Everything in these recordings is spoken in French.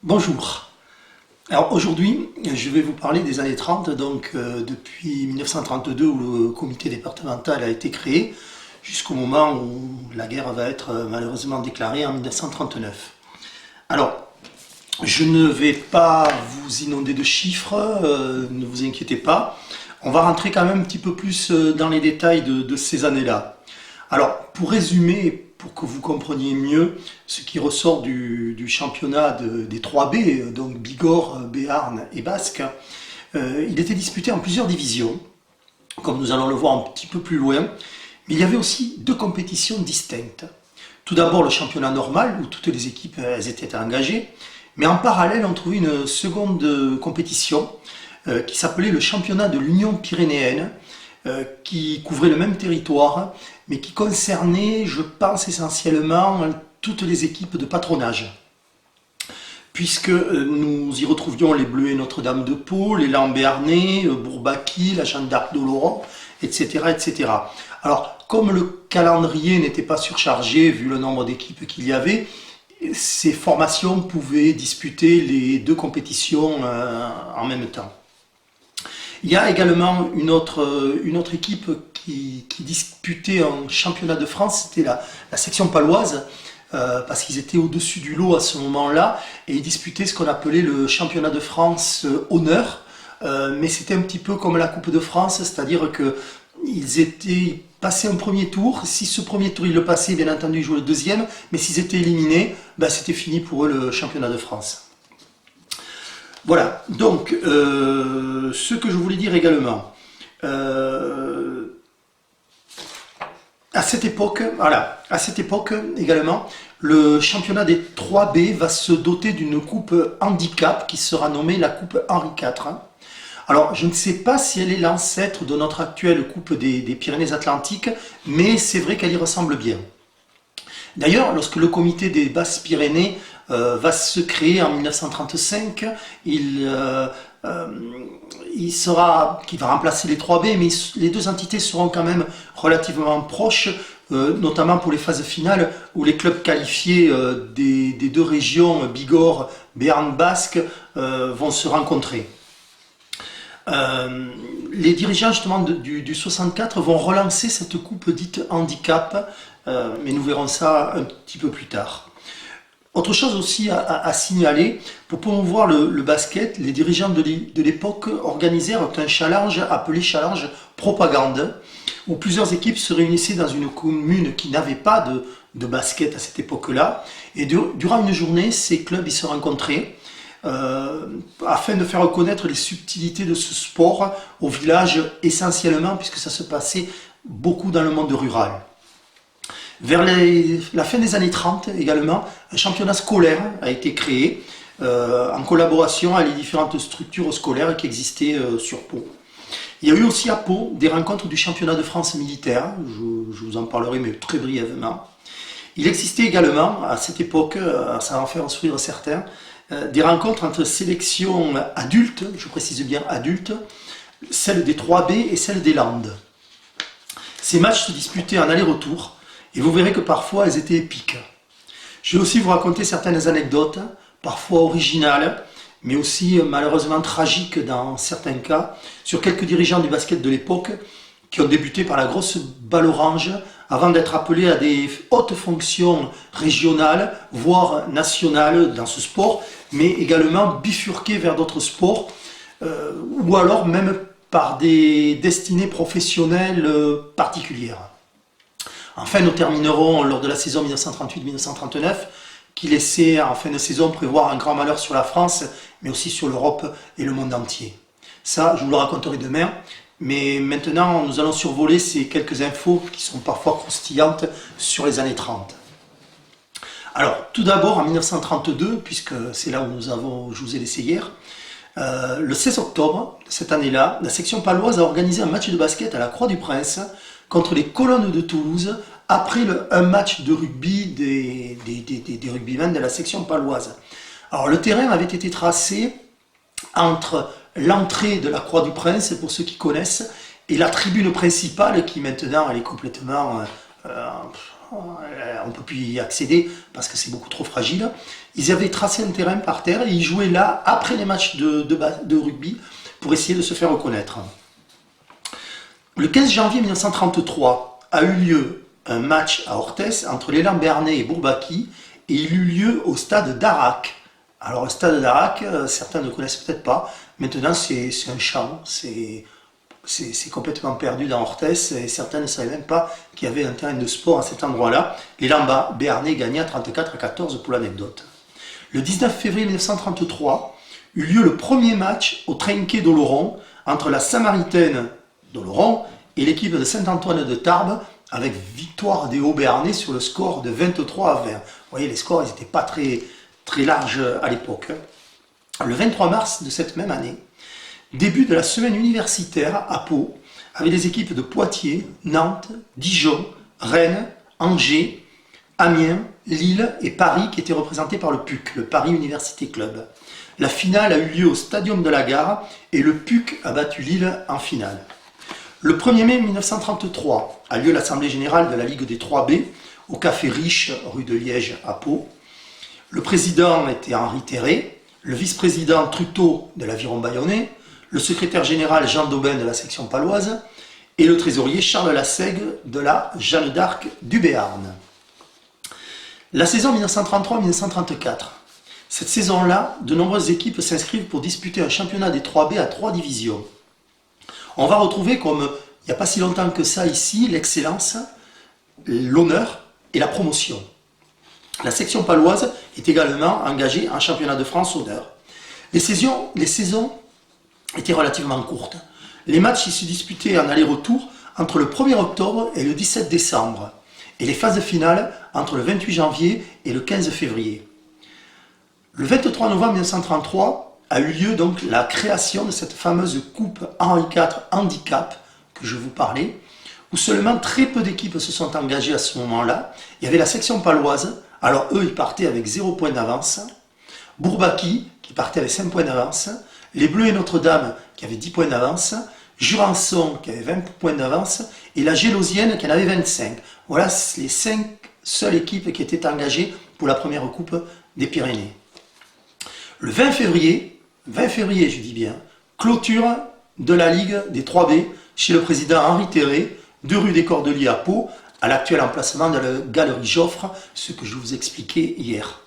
Bonjour. Alors aujourd'hui, je vais vous parler des années 30, donc depuis 1932 où le comité départemental a été créé, jusqu'au moment où la guerre va être malheureusement déclarée en 1939. Alors, je ne vais pas vous inonder de chiffres, ne vous inquiétez pas. On va rentrer quand même un petit peu plus dans les détails de ces années-là. Alors, pour résumer, pour que vous compreniez mieux ce qui ressort du championnat des 3B, donc Bigorre, Béarn et Basque, il était disputé en plusieurs divisions, comme nous allons le voir un petit peu plus loin, mais il y avait aussi deux compétitions distinctes. Tout d'abord le championnat normal, où toutes les équipes elles étaient engagées, mais en parallèle on trouvait une seconde compétition qui s'appelait le championnat de l'Union pyrénéenne, qui couvrait le même territoire, mais qui concernait, je pense, essentiellement toutes les équipes de patronage. Puisque nous y retrouvions les Bleuets Notre-Dame de Pau, les Lambéarnais, Bourbaki, la Jeanne d'Arc d'Oloron, etc., etc. Alors, comme le calendrier n'était pas surchargé, vu le nombre d'équipes qu'il y avait, ces formations pouvaient disputer les deux compétitions en même temps. Il y a également une autre équipe qui disputait un championnat de France, c'était la section paloise, parce qu'ils étaient au-dessus du lot à ce moment-là, et ils disputaient ce qu'on appelait le championnat de France honneur, mais c'était un petit peu comme la Coupe de France, c'est-à-dire qu'ils étaient passés un premier tour, si ce premier tour ils le passaient, bien entendu ils jouaient le deuxième, mais s'ils étaient éliminés, ben, c'était fini pour eux le championnat de France. Voilà, donc ce que je voulais dire également, euh, à cette époque également, le championnat des 3B va se doter d'une coupe handicap qui sera nommée la coupe Henri IV. Alors, je ne sais pas si elle est l'ancêtre de notre actuelle coupe des Pyrénées-Atlantiques, mais c'est vrai qu'elle y ressemble bien. D'ailleurs, lorsque le comité des Basses-Pyrénées va se créer en 1935, qui va remplacer les 3B, mais les deux entités seront quand même relativement proches, notamment pour les phases finales où les clubs qualifiés des deux régions, Bigorre, Béarn Basque, vont se rencontrer. Les dirigeants justement du 64 vont relancer cette coupe dite handicap, mais nous verrons ça un petit peu plus tard. Autre chose aussi à signaler, pour promouvoir le basket, les dirigeants de l'époque organisèrent un challenge appelé challenge propagande, où plusieurs équipes se réunissaient dans une commune qui n'avait pas de basket à cette époque-là, et durant une journée, ces clubs y se rencontraient, afin de faire reconnaître les subtilités de ce sport au village essentiellement, puisque ça se passait beaucoup dans le monde rural. Vers la fin des années 30 également, un championnat scolaire a été créé en collaboration avec les différentes structures scolaires qui existaient sur Pau. Il y a eu aussi à Pau des rencontres du championnat de France militaire, je vous en parlerai mais très brièvement. Il existait également à cette époque, ça va en faire sourire certains, des rencontres entre sélections adultes, je précise bien adultes, celles des 3B et celles des Landes. Ces matchs se disputaient en aller-retour, et vous verrez que parfois elles étaient épiques. Je vais aussi vous raconter certaines anecdotes, parfois originales, mais aussi malheureusement tragiques dans certains cas, sur quelques dirigeants du basket de l'époque qui ont débuté par la grosse balle orange avant d'être appelés à des hautes fonctions régionales, voire nationales dans ce sport, mais également bifurqués vers d'autres sports, ou alors même par des destinées professionnelles particulières. Enfin, nous terminerons lors de la saison 1938-1939, qui laissait en fin de saison prévoir un grand malheur sur la France, mais aussi sur l'Europe et le monde entier. Ça, je vous le raconterai demain, mais maintenant, nous allons survoler ces quelques infos qui sont parfois croustillantes sur les années 30. Alors, tout d'abord, en 1932, puisque c'est là où je vous ai laissé hier, le 16 octobre de cette année-là, la section paloise a organisé un match de basket à la Croix-du-Prince contre les Colonnes de Toulouse après un match de rugby des rugbymen de la section paloise. Alors le terrain avait été tracé entre l'entrée de la Croix-du-Prince, pour ceux qui connaissent, et la tribune principale qui maintenant elle est complètement on ne peut plus y accéder parce que c'est beaucoup trop fragile. Ils avaient tracé un terrain par terre et ils jouaient là après les matchs de rugby pour essayer de se faire reconnaître. Le 15 janvier 1933 a eu lieu un match à Orthez entre l'élan Béarnais et Bourbaki et il eut lieu au stade d'Arac. Alors le stade d'Arac, certains ne connaissent peut-être pas. Maintenant c'est un champ, c'est complètement perdu dans Orthez et certains ne savaient même pas qu'il y avait un terrain de sport à cet endroit-là. L'élan Béarnais gagna 34-14 pour l'anecdote. Le 19 février 1933 eut lieu le premier match au Trinquet d'Oloron entre la Samaritaine d'Oloron et l'équipe de Saint-Antoine de Tarbes avec victoire des Hauts-Béarnais sur le score de 23-20. Vous voyez, les scores n'étaient pas très larges à l'époque. Le 23 mars de cette même année, début de la semaine universitaire à Pau, avec les équipes de Poitiers, Nantes, Dijon, Rennes, Angers, Amiens, Lille et Paris qui étaient représentés par le PUC, le Paris Université Club. La finale a eu lieu au Stadium de la Gare et le PUC a battu Lille en finale. Le 1er mai 1933 a lieu l'Assemblée Générale de la Ligue des 3B au Café Riche, rue de Liège à Pau. Le président était Henri Terré, le vice-président Truteau de l'Aviron Bayonnais, le secrétaire général Jean Daubin de la section paloise et le trésorier Charles Lassègue de la Jeanne d'Arc du Béarn. La saison 1933-1934. Cette saison-là, de nombreuses équipes s'inscrivent pour disputer un championnat des 3B à 3 divisions. On va retrouver, comme il n'y a pas si longtemps que ça ici, l'excellence, l'honneur et la promotion. La section paloise est également engagée en championnat de France honneur. Les saisons étaient relativement courtes. Les matchs se disputaient en aller-retour entre le 1er octobre et le 17 décembre, et les phases finales entre le 28 janvier et le 15 février. Le 23 novembre 1933 a eu lieu donc la création de cette fameuse coupe Henri IV Handicap que je vous parlais, où seulement très peu d'équipes se sont engagées à ce moment-là. Il y avait la section paloise, alors eux ils partaient avec 0 point d'avance, Bourbaki qui partait avec 5 points d'avance, les Bleus et Notre-Dame qui avaient 10 points d'avance, Jurançon qui avait 20 points d'avance et la Gélosienne qui en avait 25. Voilà les 5 seules équipes qui étaient engagées pour la première coupe des Pyrénées. Le 20 février je dis bien, clôture de la Ligue des 3B chez le président Henri Terré, 2 rue des Cordeliers à Pau, à l'actuel emplacement de la galerie Joffre, ce que je vous expliquais hier.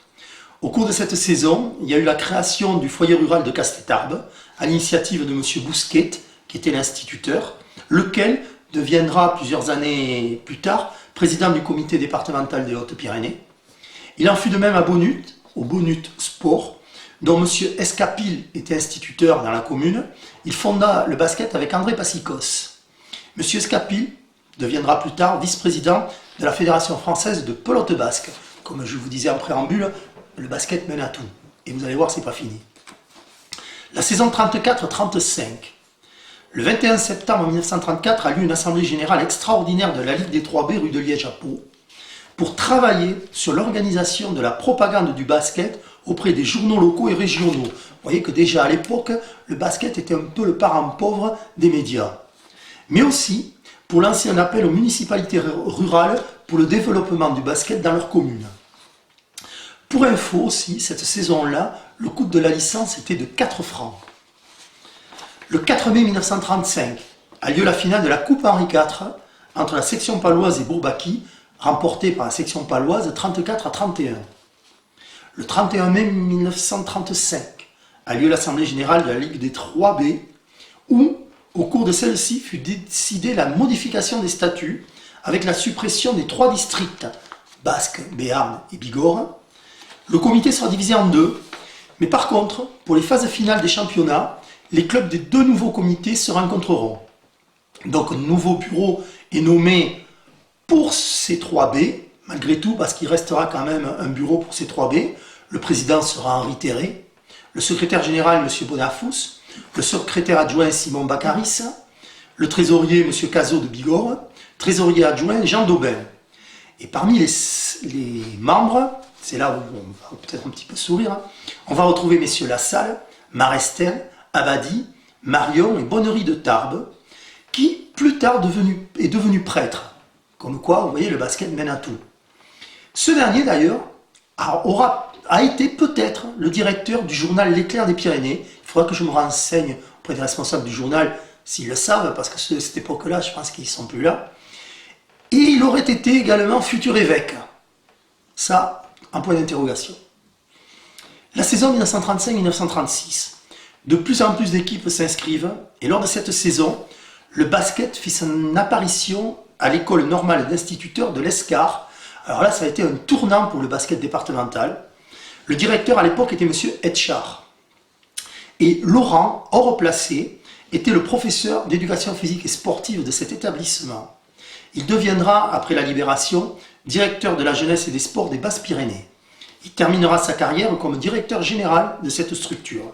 Au cours de cette saison, il y a eu la création du foyer rural de Castétarbes, à l'initiative de M. Bousquet, qui était l'instituteur, lequel deviendra plusieurs années plus tard président du comité départemental des Hautes-Pyrénées. Il en fut de même à Bonnut, au Bonnut Sport, dont M. Escapil était instituteur dans la commune. Il fonda le basket avec André Passicos. M. Escapil deviendra plus tard vice-président de la Fédération française de pelote basque. Comme je vous disais en préambule, le basket mène à tout. Et vous allez voir, c'est pas fini. La saison 34-35. Le 21 septembre 1934 a lieu une assemblée générale extraordinaire de la Ligue des 3B rue de Liège à Pau pour travailler sur l'organisation de la propagande du basket auprès des journaux locaux et régionaux. Vous voyez que déjà à l'époque, le basket était un peu le parent pauvre des médias. Mais aussi pour lancer un appel aux municipalités rurales pour le développement du basket dans leur commune. Pour info aussi, cette saison-là, le coût de la licence était de 4 francs. Le 4 mai 1935 a lieu la finale de la Coupe Henri IV entre la section paloise et Bourbaki, remportée par la section paloise 34-31. Le 31 mai 1935 a lieu l'Assemblée Générale de la Ligue des 3B, où, au cours de celle-ci, fut décidée la modification des statuts avec la suppression des 3 districts, Basque, Béarn et Bigorre. Le comité sera divisé en 2, mais par contre, pour les phases finales des championnats, les clubs des 2 nouveaux comités se rencontreront. Donc un nouveau bureau est nommé pour ces 3B, malgré tout, parce qu'il restera quand même un bureau pour ces 3B. Le président sera Henri Terré, le secrétaire général M. Bonafous, le secrétaire adjoint Simon Baccaris, le trésorier M. Cazot de Bigorre, trésorier adjoint Jean Daubin. Et parmi les membres, c'est là où on va peut-être un petit peu sourire, on va retrouver messieurs Lassalle, Marestin, Abadi, Marion et Bonnery de Tarbes, qui plus tard est devenu prêtre. Comme quoi, vous voyez, le basket mène à tout. Ce dernier d'ailleurs a été peut-être le directeur du journal L'Éclair des Pyrénées. Il faudra que je me renseigne auprès des responsables du journal s'ils le savent, parce que à cette époque-là, je pense qu'ils ne sont plus là. Et il aurait été également futur évêque. Ça, un point d'interrogation. La saison 1935-1936, de plus en plus d'équipes s'inscrivent, et lors de cette saison, le basket fit son apparition à l'école normale d'instituteurs de l'Escar. Alors là, ça a été un tournant pour le basket départemental. Le directeur à l'époque était M. Etchard. Et Laurent, hors placé, était le professeur d'éducation physique et sportive de cet établissement. Il deviendra, après la Libération, directeur de la jeunesse et des sports des Basses-Pyrénées. Il terminera sa carrière comme directeur général de cette structure.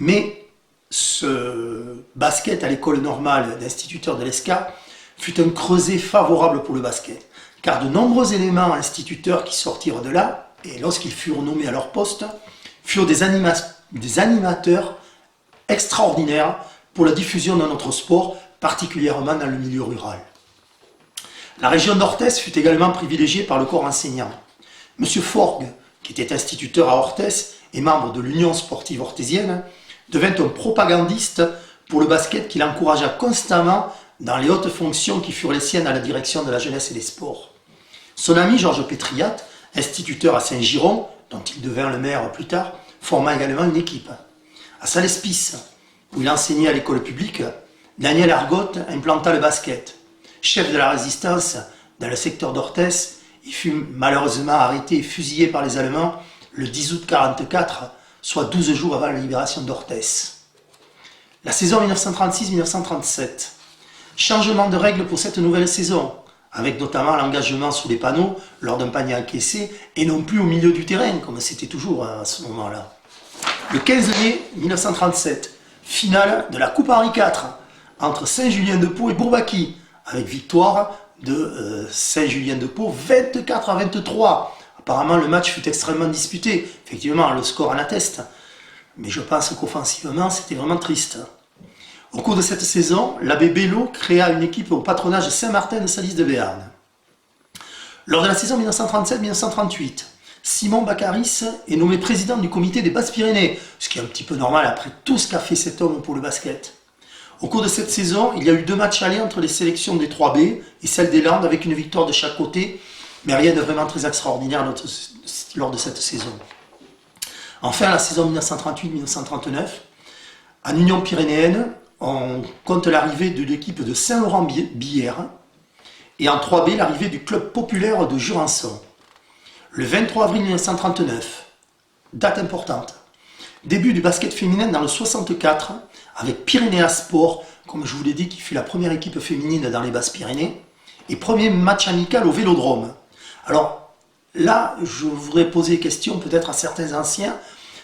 Mais ce basket à l'école normale d'instituteurs de l'ESCA fut un creuset favorable pour le basket, car de nombreux éléments instituteurs qui sortirent de là, et lorsqu'ils furent nommés à leur poste, furent des animateurs extraordinaires pour la diffusion de notre sport, particulièrement dans le milieu rural. La région d'Orthès fut également privilégiée par le corps enseignant. M. Forgue, qui était instituteur à Orthès et membre de l'Union sportive orthésienne, devint un propagandiste pour le basket qu'il encouragea constamment dans les hautes fonctions qui furent les siennes à la direction de la jeunesse et des sports. Son ami Georges Pétriat, instituteur à Saint-Giron, dont il devint le maire plus tard, forma également une équipe. À Salespis, où il enseignait à l'école publique, Daniel Argotte implanta le basket. Chef de la résistance dans le secteur d'Orthès, il fut malheureusement arrêté et fusillé par les Allemands le 10 août 1944, soit 12 jours avant la libération d'Orthès. La saison 1936-1937. Changement de règles pour cette nouvelle saison, avec notamment l'engagement sous les panneaux lors d'un panier encaissé et non plus au milieu du terrain, comme c'était toujours à ce moment-là. Le 15 mai 1937, finale de la Coupe Henri IV entre Saint-Julien-de-Pau et Bourbaki, avec victoire de Saint-Julien-de-Pau 24-23. Apparemment, le match fut extrêmement disputé. Effectivement, le score en atteste. Mais je pense qu'offensivement, c'était vraiment triste. Au cours de cette saison, l'abbé Bello créa une équipe au patronage de Saint-Martin de Salis de Béarn. Lors de la saison 1937-1938, Simon Baccaris est nommé président du comité des Basses-Pyrénées, ce qui est un petit peu normal après tout ce qu'a fait cet homme pour le basket. Au cours de cette saison, il y a eu 2 matchs allés entre les sélections des 3B et celles des Landes avec une victoire de chaque côté, mais rien de vraiment très extraordinaire lors de cette saison. Enfin, la saison 1938-1939, en Union pyrénéenne, on compte l'arrivée de l'équipe de Saint-Laurent-Billère et en 3B, l'arrivée du club populaire de Jurançon. Le 23 avril 1939, date importante, début du basket féminin dans le 64 avec Pyrénéa Sport, comme je vous l'ai dit, qui fut la première équipe féminine dans les Basses-Pyrénées, et premier match amical au Vélodrome. Alors là, je voudrais poser des questions peut-être à certains anciens.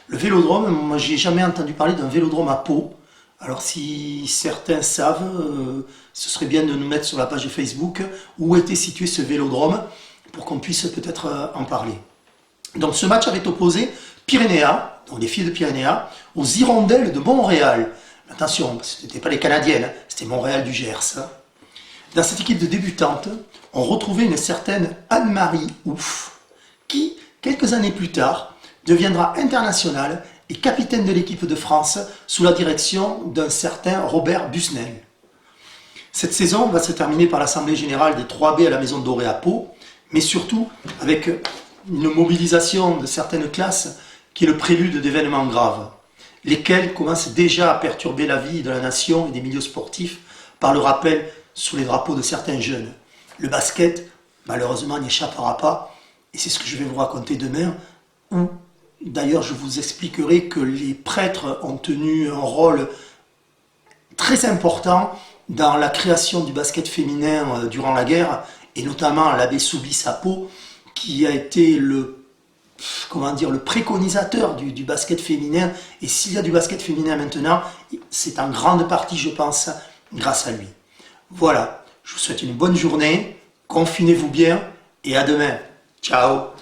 Le Vélodrome, moi j'ai jamais entendu parler d'un Vélodrome à Pau. Alors si certains savent, ce serait bien de nous mettre sur la page Facebook où était situé ce Vélodrome pour qu'on puisse peut-être en parler. Donc ce match avait opposé Pyrénéa, donc les filles de Pyrénéa, aux Hirondelles de Montréal. Attention, ce n'était pas les Canadiennes, c'était Montréal du Gers. Dans cette équipe de débutantes, on retrouvait une certaine Anne-Marie Ouf, qui, quelques années plus tard, deviendra internationale et capitaine de l'équipe de France sous la direction d'un certain Robert Busnel. Cette saison va se terminer par l'Assemblée Générale des 3B à la Maison Dorée à Pau, mais surtout avec une mobilisation de certaines classes qui est le prélude d'événements graves, lesquels commencent déjà à perturber la vie de la nation et des milieux sportifs par le rappel sous les drapeaux de certains jeunes. Le basket, malheureusement, n'y échappera pas, et c'est ce que je vais vous raconter demain, où d'ailleurs je vous expliquerai que les prêtres ont tenu un rôle très important dans la création du basket féminin durant la guerre, et notamment l'abbé Soubis à Pau, qui a été le préconisateur du basket féminin. Et s'il y a du basket féminin maintenant, c'est en grande partie, je pense, grâce à lui. Voilà, je vous souhaite une bonne journée, confinez-vous bien et à demain. Ciao.